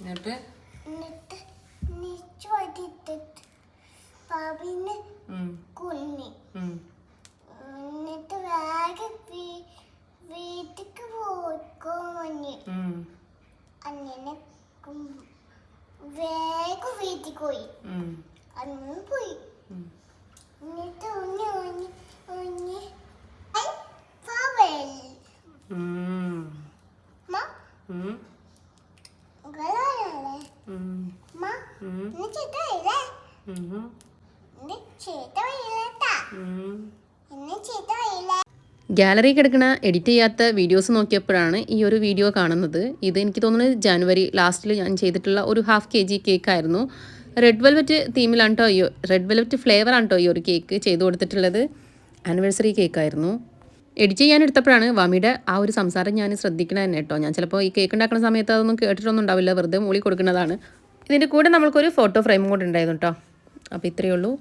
എന്നിട്ട് കുഞ്ഞി എന്നിട്ട് വേഗം വീട്ടിക്ക് പോയി അങ്ങനെ വേഗം വീട്ടിൽ പോയി അങ്ങനെ പോയി എന്നിട്ട് ഗാലറി കിടക്കുന്ന എഡിറ്റ് ചെയ്യാത്ത വീഡിയോസ് നോക്കിയപ്പോഴാണ് ഈ ഒരു വീഡിയോ കാണുന്നത്. ഇത് എനിക്ക് തോന്നുന്നത് ജനുവരി ലാസ്റ്റിൽ ഞാൻ ചെയ്തിട്ടുള്ള ഒരു ½ kg കേക്കായിരുന്നു. റെഡ് വെൽവെറ്റ് തീമിലാണ് കേട്ടോ റെഡ് വെൽവെറ്റ് ഫ്ലേവറാണ് കേട്ടോ ഈ ഒരു കേക്ക് ചെയ്ത് കൊടുത്തിട്ടുള്ളത്. ആനിവേഴ്സറി കേക്കായിരുന്നു. എഡിറ്റ് ചെയ്യാൻ എടുത്തപ്പോഴാണ് വാമിയുടെ ആ ഒരു സംസാരം ഞാൻ ശ്രദ്ധിക്കണത് തന്നെ കേട്ടോ. ഞാൻ ചിലപ്പോൾ ഈ കേക്ക് ഉണ്ടാക്കുന്ന സമയത്ത് അതൊന്നും കേട്ടിട്ടൊന്നും ഉണ്ടാവില്ല, വെറുതെ മൂളി കൊടുക്കുന്നതാണ്. ഇതിൻ്റെ കൂടെ നമ്മൾക്കൊരു ഫോട്ടോ ഫ്രെയിമും കൂടെ ഉണ്ടായിരുന്നു കേട്ടോ. അപ്പോൾ ഇത്രയേ ഉള്ളൂ.